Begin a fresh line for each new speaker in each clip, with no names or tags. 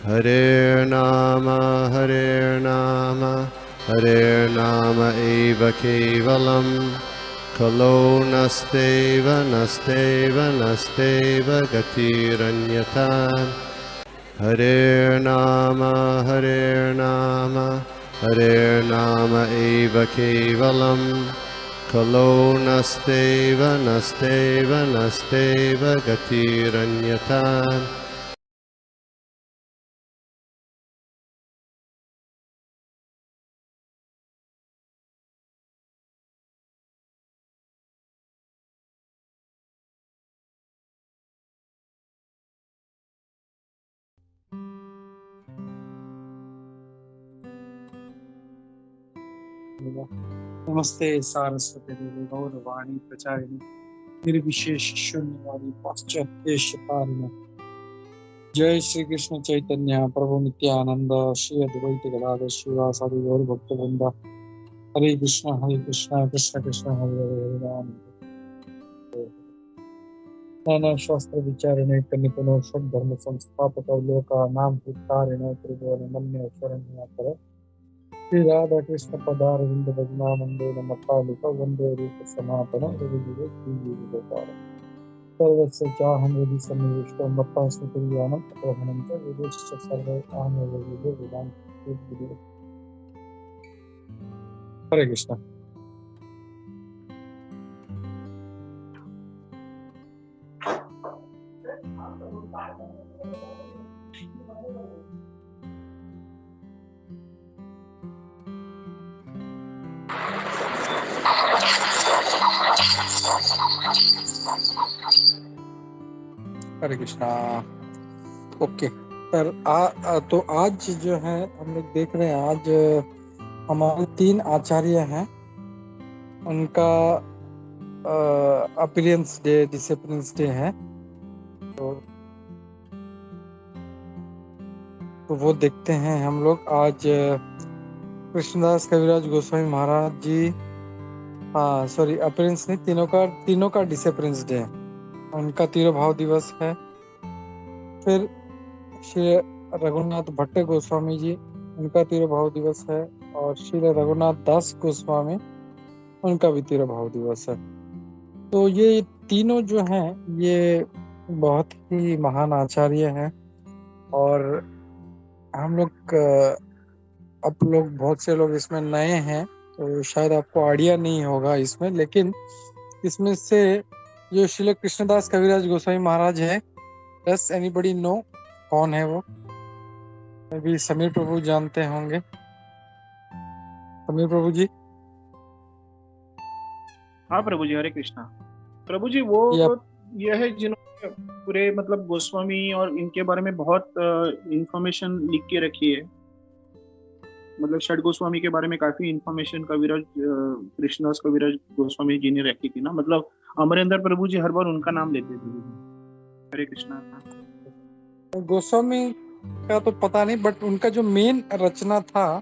Hare Nama, Hare Nama eva kevalam, Kalo nasteva, nasteva, nasteva gatiranyata. Hare Nama, Hare Nama eva kevalam, Kalo nasteva, nasteva, nasteva gatiranyata.
नमस्ते सारस्वती देवी गौरवाणी प्रचारिणी निर्विशेष शून्यवादी पाश्चात्य शतारिणी। जय श्री कृष्ण चैतन्य प्रभु नित्यानंद श्री अद्वैत गदाधर श्रीवासादि गौर भक्त वृंद। हरे कृष्ण कृष्ण कृष्ण हरे हरे हरे राम। नाना शास्त्र विचारिणे निपुण धर्म संस्थापक लोका नाम उत्तारिणे त्रिभुवन मन्य शरण्य श्री राधा कृष्ण पदारविंद भजनानंदे नमतालिका वंदे रूप सनातन रविजुगे श्रीजीवितोपार सर्वस्य चाहं हृदि सन्निविष्टो मत्ता स्मृतिर्यानं तपोहनं च विदेश्य सर्वे आनवविदे वेदांत। हरे कृष्ण। हरे कृष्णा। ओके सर, तो आज जो है हम लोग देख रहे हैं, आज हमारे 3 आचार्य हैं, उनका अपीयरेंस डे, डिसिप्लिन्स डे है, तो वो देखते हैं हम लोग। आज कृष्णदास कविराज गोस्वामी महाराज जी, सॉरी अपीयरेंस नहीं, तीनों का डिसिप्लिन्स डे है, उनका तिरुभाव दिवस है। फिर श्री रघुनाथ भट्ट गोस्वामी जी, उनका तिरुभाव दिवस है, और श्री रघुनाथ दास गोस्वामी, उनका भी तिरुभाव दिवस है। तो ये तीनों जो हैं ये बहुत ही महान आचार्य हैं, और हम लोग आप लोग बहुत से लोग इसमें नए हैं तो शायद आपको आइडिया नहीं होगा इसमें, लेकिन इसमें से जो श्रील कृष्णदास कविराज गोस्वामी महाराज है, डस एनीबडी नो कौन है वो? मे बी समीर प्रभु जानते होंगे। समीर प्रभु जी।
हाँ प्रभु जी, हरे कृष्णा। प्रभु जी वो ये है जिन्होंने पूरे मतलब गोस्वामी और इनके बारे में बहुत इंफॉर्मेशन लिख के रखी है, मतलब षड गोस्वामी के बारे में काफी इंफॉर्मेशन कविराज कृष्णदास कविराज गोस्वामी जी ने रखी थी ना, मतलब अमरेंद्र प्रभु जी हर बार उनका नाम लेते थे। हरे कृष्णा।
गोस्वामी का तो पता नहीं, बट उनका जो मेन रचना था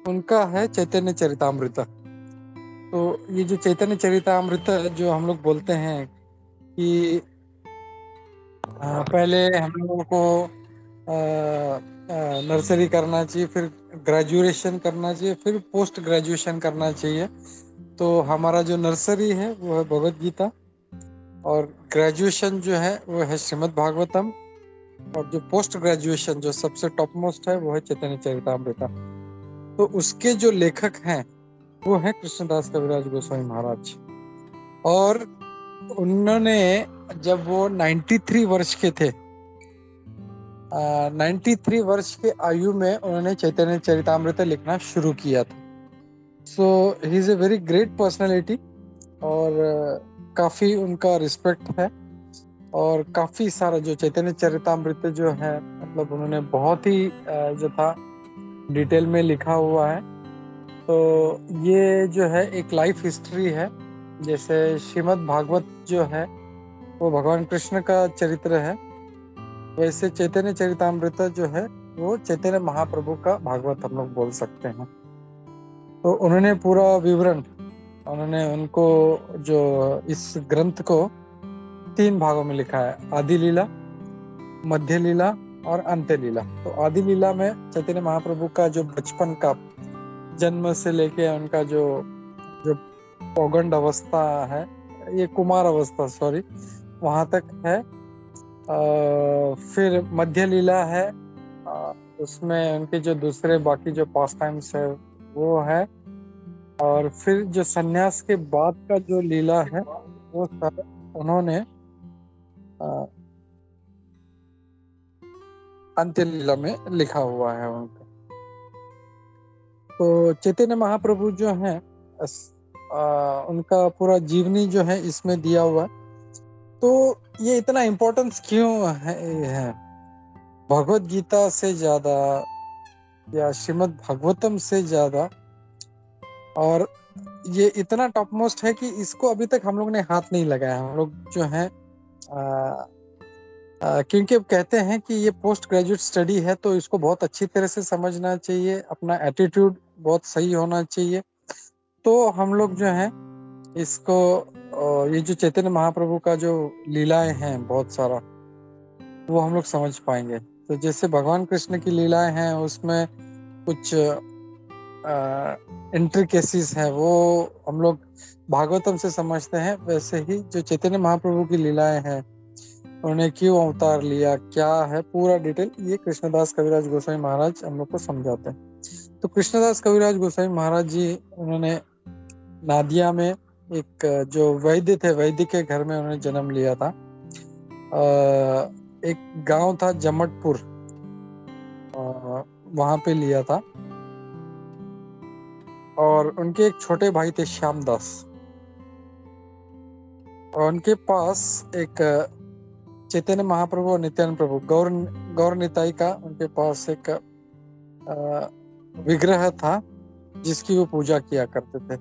उनका है चैतन्य चरितामृत। तो ये जो चैतन्य चरितामृत जो हम लोग बोलते हैं कि पहले हम लोगों को नर्सरी करना चाहिए, फिर ग्रेजुएशन करना चाहिए, फिर पोस्ट ग्रेजुएशन करना चाहिए। तो हमारा जो नर्सरी है वो है भगवद गीता, और ग्रेजुएशन जो है वो है श्रीमद् भागवतम, और जो पोस्ट ग्रेजुएशन जो सबसे टॉप मोस्ट है वो है चैतन्य चरितामृत। तो उसके जो लेखक हैं वो है कृष्णदास कविराज गोस्वामी महाराज, और उन्होंने जब वो 93 वर्ष के थे, 93 वर्ष के आयु में उन्होंने चैतन्य चरितामृत लिखना शुरू किया था। So he is a very great personality, और काफी उनका रिस्पेक्ट है, और काफी सारा जो चैतन्य चरितामृत जो है मतलब उन्होंने बहुत ही जो था डिटेल में लिखा हुआ है। तो ये जो है एक लाइफ हिस्ट्री है, जैसे श्रीमद् भागवत जो है वो भगवान कृष्ण का चरित्र है, वैसे चैतन्य चरितामृत जो है वो चैतन्य महाप्रभु का भागवत हम लोग बोल सकते हैं। तो उन्होंने पूरा विवरण, उन्होंने उनको जो इस ग्रंथ को 3 भागों में लिखा है, आदि लीला, मध्य लीला और अंत्य लीला। तो आदि लीला में चैतन्य महाप्रभु का जो बचपन का जन्म से लेके उनका जो जो पौगंड अवस्था है, ये कुमार अवस्था सॉरी, वहां तक है। फिर मध्य लीला है, उसमें उनके जो दूसरे बाकी जो पास टाइम्स है वो है। और फिर जो सन्यास के बाद का जो लीला है वो सारा उन्होंने अंत्य लीला में लिखा हुआ है उनका। तो चैतन्य महाप्रभु जो है उनका पूरा जीवनी जो है इसमें दिया हुआ है। तो ये इतना इम्पोर्टेंस क्यों है? भगवत गीता से ज्यादा या श्रीमद् भागवतम से ज्यादा, और ये इतना टॉप मोस्ट है कि इसको अभी तक हम लोग ने हाथ नहीं लगाया। हम लोग जो है क्योंकि अब कहते हैं कि ये पोस्ट ग्रेजुएट स्टडी है, तो इसको बहुत अच्छी तरह से समझना चाहिए, अपना एटीट्यूड बहुत सही होना चाहिए। तो हम लोग जो है इसको ये जो चैतन्य महाप्रभु का जो लीलाएं हैं बहुत सारा, वो हम लोग समझ पाएंगे। तो जैसे भगवान कृष्ण की लीलाएं हैं उसमें कुछ इंट्रिकेसीज है, वो हम लोग भागवतम से समझते हैं। वैसे ही जो चैतन्य महाप्रभु की लीलाएं हैं, उन्होंने क्यों अवतार लिया, क्या है पूरा डिटेल, ये कृष्णदास कविराज गोस्वामी महाराज हम लोग को समझाते हैं। तो कृष्णदास कविराज गोस्वामी महाराज जी, उन्होंने नादिया में एक जो वैद्य थे, वैद्य के घर में उन्होंने जन्म लिया था। एक गांव था जमटपुर, वहां पे लिया था। और उनके एक छोटे भाई थे श्यामदास, और उनके पास एक चैतन्य महाप्रभु और नित्यानंद प्रभु गौर निताई का उनके पास एक विग्रह था जिसकी वो पूजा किया करते थे।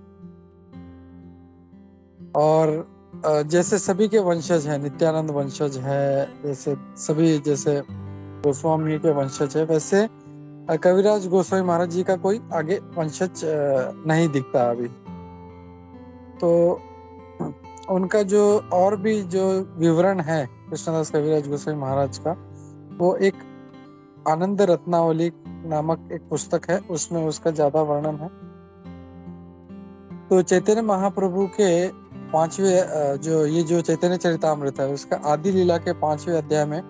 और जैसे सभी के वंशज हैं, नित्यानंद वंशज है, जैसे सभी जैसे गोस्वामी के वंशज है, वैसे कविराज गोस्वामी महाराज जी का कोई आगे वंशज नहीं दिखता अभी। तो उनका जो और भी जो विवरण है कृष्णदास कविराज गोस्वामी महाराज का, वो एक आनंद रत्नावली नामक एक पुस्तक है, उसमें उसका ज्यादा वर्णन है। तो चैतन्य महाप्रभु के 5वें जो चैतन्य चरितामृत है, उसका आदि लीला के 5वें अध्याय में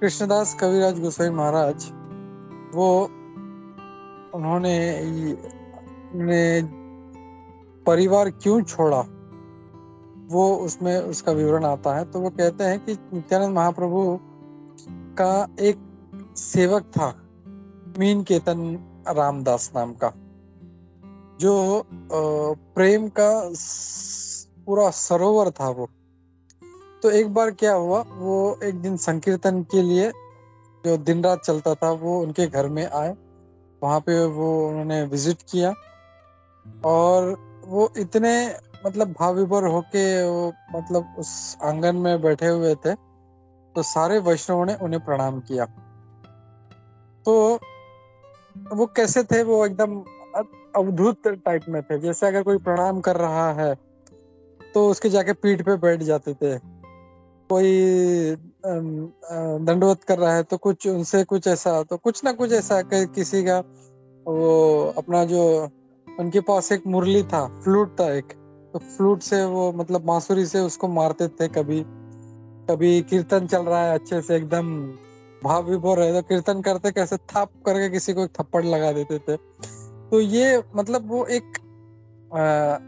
कृष्णदास कविराज गोस्वामी महाराज वो उन्होंने परिवार क्यों छोड़ा, वो उसमें उसका विवरण आता है। तो वो कहते हैं कि नित्यानंद महाप्रभु का एक सेवक था मीन केतन रामदास नाम का, जो प्रेम का पूरा सरोवर था वो। तो एक बार क्या हुआ, वो एक दिन संकीर्तन के लिए जो दिन रात चलता था वो उनके घर में आए, वहां पे वो उन्होंने विजिट किया। और वो इतने मतलब भाव विभोर होके वो मतलब उस आंगन में बैठे हुए थे, तो सारे वैष्णवों ने उन्हें प्रणाम किया। तो वो कैसे थे, वो एकदम अवधूत टाइप में थे। जैसे अगर कोई प्रणाम कर रहा है तो उसके जाके पीठ पे बैठ जाते थे, कोई दंडवत कर रहा है तो कुछ उनसे कुछ ऐसा, तो कुछ ना कुछ ऐसा किसी का वो अपना जो उनके पास एक मुरली था, फ्लूट था एक, तो फ्लूट से वो मतलब बांसुरी से उसको मारते थे। कभी कभी कीर्तन चल रहा है अच्छे से, एकदम भाव विभोर है, तो कीर्तन करते कैसे थाप करके किसी को एक थप्पड़ लगा देते थे। तो ये मतलब वो एक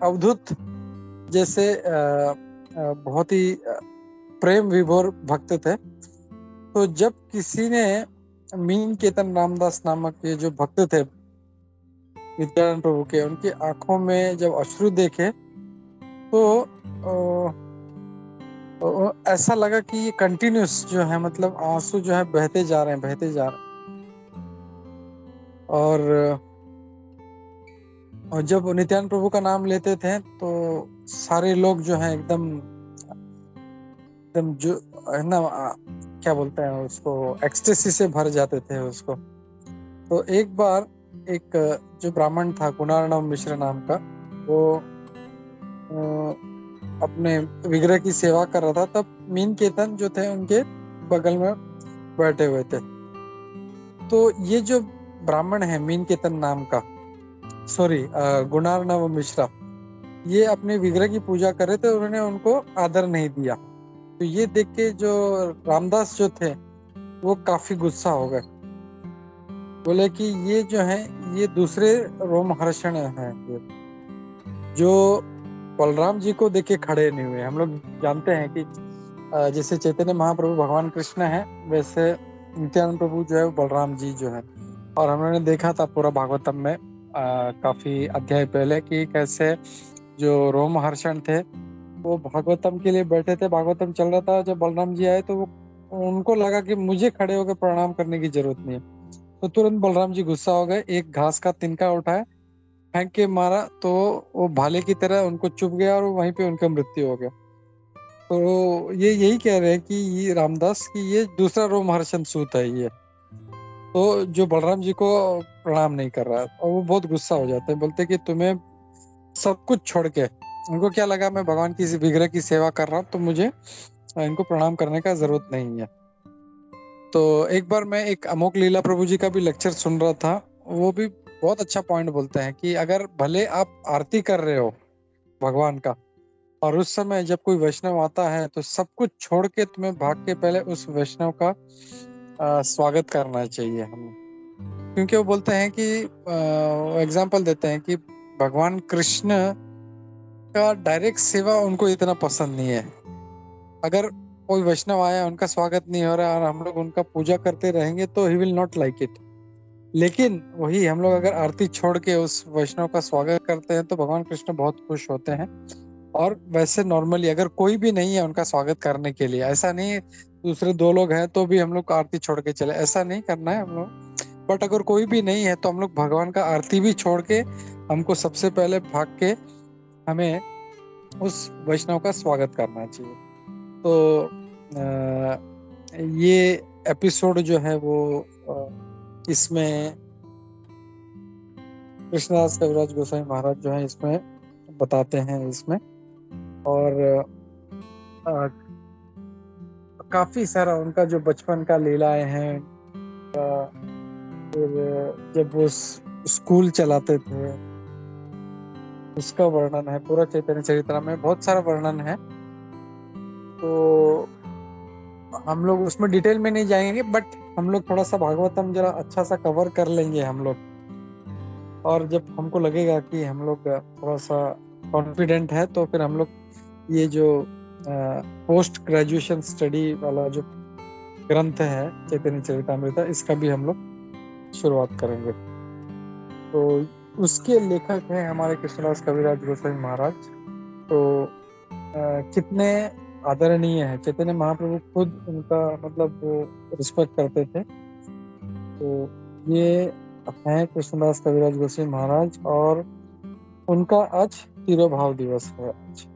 अवधूत जैसे बहुत ही प्रेम विभोर भक्त थे। तो जब किसी ने मीन केतन रामदास नामक ये जो भक्त थे नित्यानंद प्रभु के, उनकी आंखों में जब अश्रु देखे तो ऐसा लगा कि ये कंटिन्यूस जो है, मतलब आंसू जो है बहते जा रहे हैं। और जब नित्यानंद प्रभु का नाम लेते थे तो सारे लोग जो है एकदम जो है ना, क्या बोलते हैं उसको, एक्सटेसी से भर जाते थे उसको। तो एक बार एक जो ब्राह्मण था कुणार्णव मिश्र नाम का, वो अपने विग्रह की सेवा कर रहा था। तब मीन केतन जो थे उनके बगल में बैठे हुए थे। तो ये जो ब्राह्मण है मीन केतन नाम का, सॉरी गुणार्णव मिश्रा, ये अपने विग्रह की पूजा कर रहे थे, उन्होंने उनको आदर नहीं दिया। तो ये देख के जो रामदास जो थे वो काफी गुस्सा हो गए, बोले कि ये जो है ये दूसरे रोमहर्षण हैं, ये जो बलराम जी को देख के खड़े नहीं हुए। हम लोग जानते हैं कि जैसे चैतन्य महाप्रभु भगवान कृष्ण है, वैसे नित्यानंद प्रभु जो है वो बलराम जी जो है। और हमने देखा था पूरा भागवतम में काफी अध्याय पहले कि कैसे जो रोमहर्षण थे वो भागवतम के लिए बैठे थे, भागवतम चल रहा था। जब बलराम जी आए तो वो उनको लगा कि मुझे खड़े होकर प्रणाम करने की जरूरत नहीं है, तो तुरंत बलराम जी गुस्सा हो गए, एक घास का तिनका उठाया, फेंक के मारा, तो वो भाले की तरह उनको चुभ गया और वहीं पे उनका मृत्यु हो गया। तो ये यही कह रहे हैं कि ये रामदास की ये दूसरा रोमहर्षण सूत है ये, तो जो बलराम जी को प्रणाम नहीं कर रहा है। और वो बहुत गुस्सा हो जाते हैं, बोलते कि तुम्हें सब कुछ छोड़ के, उनको क्या लगा मैं भगवान की विग्रह की सेवा कर रहा हूँ तो मुझे इनको प्रणाम करने का जरूरत नहीं है। तो एक बार मैं एक अमोक लीला प्रभु जी का भी लेक्चर सुन रहा था, वो भी बहुत अच्छा पॉइंट बोलते हैं कि अगर भले आप आरती कर रहे हो भगवान का और उस समय जब कोई वैष्णव आता है तो सब कुछ छोड़ के तुम्हें भाग के पहले उस वैष्णव का स्वागत करना चाहिए हमें। क्योंकि वो बोलते हैं कि एग्जाम्पल देते हैं कि भगवान कृष्ण का डायरेक्ट सेवा उनको इतना पसंद नहीं है। अगर कोई वैष्णव आया उनका स्वागत नहीं हो रहा और हम लोग उनका पूजा करते रहेंगे तो he will not like it. लेकिन वही हम लोग अगर आरती छोड़ के उस वैष्णव का स्वागत करते हैं तो भगवान कृष्ण बहुत खुश होते हैं। और वैसे नॉर्मली अगर कोई भी नहीं है उनका स्वागत करने के लिए, ऐसा नहीं दूसरे दो लोग हैं तो भी हम लोग आरती छोड़ के चले, ऐसा नहीं करना है हम लोग। बट अगर कोई भी नहीं है तो हम लोग भगवान का आरती भी छोड़ के हमको सबसे पहले भाग के हमें उस वैष्णव का स्वागत करना चाहिए। तो ये एपिसोड जो है वो इसमें कृष्णदास कविराज गोसाई महाराज जो है इसमें बताते हैं इसमें। और काफी सारा उनका जो बचपन का लीलाएं हैं, फिर जब वो स्कूल चलाते थे उसका वर्णन है, पूरा चैतन्य चरित्र में बहुत सारा वर्णन है। तो हम लोग उसमें डिटेल में नहीं जाएंगे, बट हम लोग थोड़ा सा भागवतम जरा अच्छा सा कवर कर लेंगे हम लोग। और जब हमको लगेगा कि हम लोग थोड़ा सा कॉन्फिडेंट है तो फिर हम लोग ये जो पोस्ट ग्रेजुएशन स्टडी वाला जो ग्रंथ है चैतन्य चरितामृत, इसका भी हम लोग शुरुआत करेंगे। तो उसके लेखक हैं हमारे कृष्णदास कविराज गोसाई महाराज। तो कितने आदरणीय है, चैतन्य महाप्रभु खुद उनका मतलब वो रिस्पेक्ट करते थे। तो ये हैं कृष्णदास कविराज गोसाई महाराज और उनका आज तिरोभाव दिवस है आज।